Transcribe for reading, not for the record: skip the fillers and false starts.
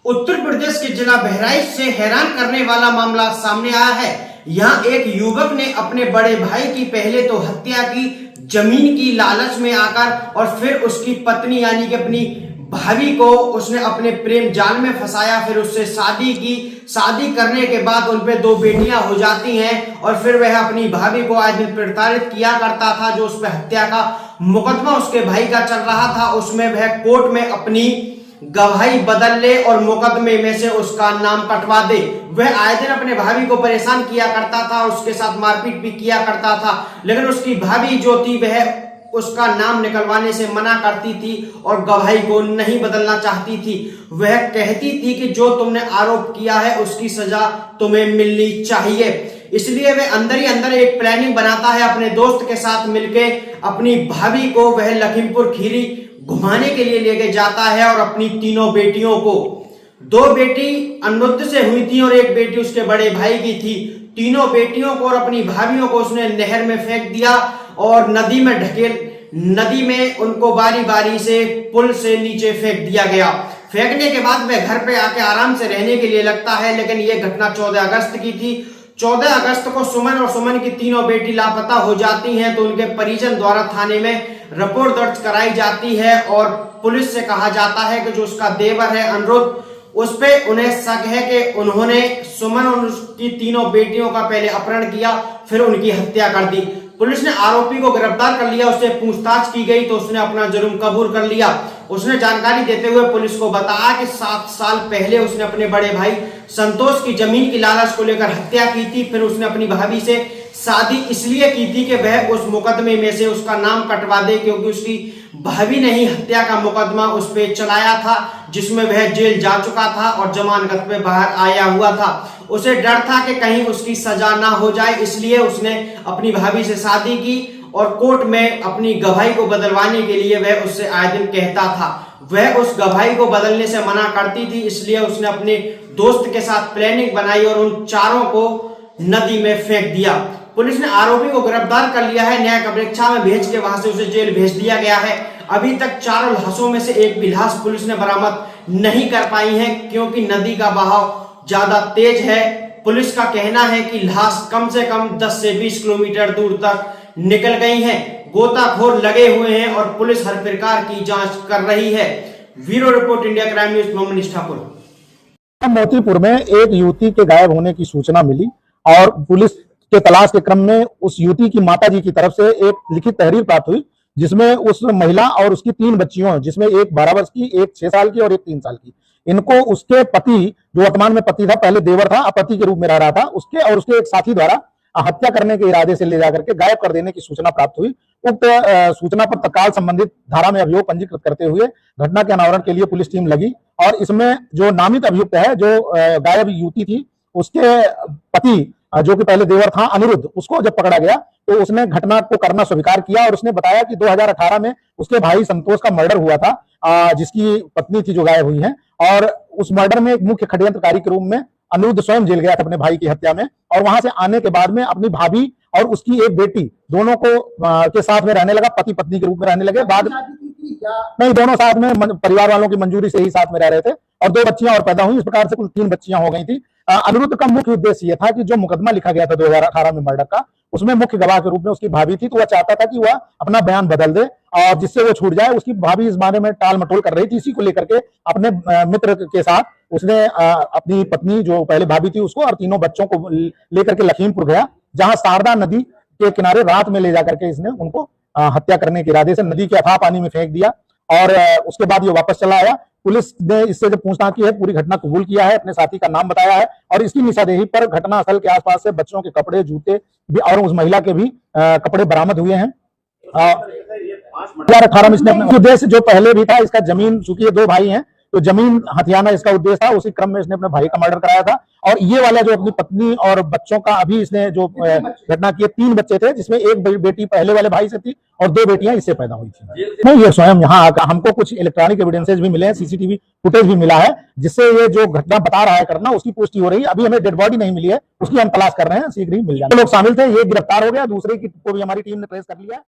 उत्तर प्रदेश के जिला बहराइच से हैरान करने वाला मामला सामने आया है। यहाँ एक युवक ने अपने बड़े भाई की पहले तो हत्या की जमीन की लालच में आकर, और फिर उसकी पत्नी यानी कि अपनी भाभी को उसने अपने प्रेम जाल में फंसाया। फिर उससे शादी की। शादी करने के बाद उन पे 2 बेटियां हो जाती हैं, और फिर वह अपनी भाभी को आज दिन प्रताड़ित किया करता था। जो उस पर हत्या का मुकदमा उसके भाई का चल रहा था, उसमें वह कोर्ट में अपनी गवाही बदल ले और मुकदमे में से उसका नाम कटवा दे। वह आए दिन अपने भाभी को परेशान किया करता था, उसके साथ मारपीट भी किया करता था, लेकिन उसकी भाभी जो थी वह उसका नाम निकलवाने से मना करती थी और गवाही को नहीं बदलना चाहती थी। वह कहती थी कि जो तुमने आरोप किया है उसकी सजा तुम्हें मिलनी चाहिए। इसलिए वह अंदर ही अंदर एक प्लानिंग बनाता है अपने दोस्त के साथ मिलके। अपनी भाभी को वह लखीमपुर खीरी घुमाने के लिए लेके जाता है और अपनी 3 बेटियों को, 2 बेटी अनिरुद्ध से हुई थी और 1 बेटी उसके बड़े भाई की थी। 3 बेटियों को और अपनी भाभियों को उसने नहर में फेंक दिया और नदी में उनको बारी बारी से पुल से नीचे फेंक दिया गया। फेंकने के बाद वह घर पे आके आराम से रहने के लिए लगता है, लेकिन यह घटना 14 अगस्त की थी। 14 अगस्त को सुमन और सुमन की 3 बेटी लापता हो जाती हैं, तो उनके परिजन द्वारा थाने में रिपोर्ट दर्ज कराई जाती है और पुलिस से कहा जाता है कि जो उसका देवर है अनिरुद्ध, उस पे उन्हें शक है कि उन्होंने सुमन और उसकी 3 बेटियों का पहले अपहरण किया, फिर उनकी हत्या कर दी। पुलिस ने आरोपी को गिरफ्तार कर लिया, उससे पूछताछ की गई तो उसने अपना जुर्म कबूल कर लिया। उसने जानकारी देते हुए पुलिस को बताया कि 7 साल पहले उसने अपने बड़े भाई संतोष की जमीन की लालच को लेकर हत्या की थी। फिर उसने अपनी भाभी से शादी इसलिए की थी कि वह उस मुकदमे में से उसका नाम कटवा दे, क्योंकि उसकी भाभी ने ही हत्या का मुकदमा उस पे चलाया था, जिसमें वह जेल जा चुका था और जमानत पे बाहर आया हुआ था। उसे डर था कि कहीं उसकी सजा ना हो जाए, इसलिए उसने अपनी भाभी से शादी की और कोर्ट में अपनी गवाही को बदलवाने के लिए वह उससे आए दिन कहता था। वह उस गवाही को बदलने से मना करती थी, इसलिए उसने अपने दोस्त के साथ प्लानिंग बनाई और उन 4 को नदी में फेंक दिया। पुलिस ने आरोपी को गिरफ्तार कर लिया है, न्यायिक परीक्षा में भेज के वहां से उसे जेल भेज दिया गया है। अभी तक 4 लाशों में से एक भी लाश पुलिस ने बरामद नहीं कर पाई है, क्योंकि नदी का बहाव ज्यादा तेज है। पुलिस का कहना है कि लाश कम से कम 10 से 20 किलोमीटर दूर तक निकल गई हैं। गोताखोर लगे हुए हैं और पुलिस हर प्रकार की जांच कर रही है। Bureau report, India crime news, Mohammad Thakur. Motipur में एक युवती के गायब होने की सूचना मिली और पुलिस के तलाश के क्रम में उस युवती की माताजी की तरफ से एक लिखित तहरीर प्राप्त हुई, जिसमें उस महिला और उसकी 3 बच्चियों, जिसमें एक 12 वर्ष की, एक 6 साल की और एक 3 साल की, इनको उसके पति, जो वर्तमान में पति था, पहले देवर था, अपति के रूप में रह रहा था, उसके और उसके एक साथी द्वारा हत्या करने के इरादे से ले जाकर के गायब कर देने की सूचना प्राप्त हुई। उक्त सूचना पर तत्काल संबंधित धारा में अभियोग पंजीकृत करते हुए घटना के अनावरण के लिए पुलिस टीम लगी और इसमें जो नामित अभियुक्त है, जो गायब युवती थी, उसके पति, जो कि पहले देवर था अनिरुद्ध, उसको जब पकड़ा गया तो उसने घटना को करना स्वीकार किया और उसने बताया कि 2018 में उसके भाई संतोष का मर्डर हुआ था, जिसकी पत्नी थी जो गायब हुई है, और उस मर्डर में एक मुख्य षड्यंत्रकारी के रूप में अनिरुद्ध स्वयं जेल गया था अपने भाई की हत्या में, और वहां से आने के बाद में अपनी भाभी और उसकी एक बेटी दोनों को के साथ में रहने लगा, पति पत्नी के रूप में रहने लगे। बाद नहीं, दोनों साथ में परिवार वालों की मंजूरी से ही साथ में रह रहे थे और 2 बच्चियां और पैदा हुई। इस प्रकार से कुल 3 बच्चियां हो गई थी। अनिरुद्ध का मुख्य उद्देश्य यह था कि जो मुकदमा लिखा गया था 2018 में मर्डर का, उसमें मुख्य गवाह के रूप में उसकी भाभी थी, तो वह चाहता था कि वह अपना बयान बदल दे और जिससे वो छूट जाए। उसकी भाभी इस बारे में टाल मटोल कर रही थी। इसी को लेकर के अपने मित्र के साथ उसने अपनी पत्नी, जो पहले भाभी थी, उसको और 3 बच्चों को लेकर के लखीमपुर गया, जहां शारदा नदी के किनारे रात में ले जाकर के इसने उनको हत्या करने के इरादे से नदी के अथाह पानी में फेंक दिया और उसके बाद ये वापस चला आया। पुलिस ने इससे जब पूछताछ की है, पूरी घटना कबूल किया है, अपने साथी का नाम बताया है और इसकी निशानदेही पर घटना स्थल के आसपास से बच्चों के कपड़े, जूते भी और उस महिला के भी कपड़े बरामद हुए हैं। 2018 में इसने अपना उद्देश्य जो पहले भी था, इसका जमीन, चूंकि ये 2 भाई हैं तो जमीन हथियाना इसका उद्देश्य था, उसी क्रम में इसने अपने भाई का मर्डर कराया था। और ये वाला जो अपनी पत्नी और बच्चों का अभी इसने जो घटना की, 3 बच्चे थे, जिसमें एक बेटी पहले वाले भाई से थी और 2 बेटियां इससे पैदा हुई थी। नहीं, ये स्वयं यहाँ हमको कुछ इलेक्ट्रॉनिक एविडेंसेज भी मिले हैं, सीसीटीवी फुटेज भी मिला है, जिससे ये जो घटना बता रहा है करना, उसकी पुष्टि हो रही है। अभी हमें डेड बॉडी नहीं मिली है, उसकी हम तलाश कर रहे हैं, शीघ्र ही मिल जाएगी। लोग शामिल थे, ये गिरफ्तार हो गया, दूसरे को भी हमारी टीम ने ट्रेस कर लिया।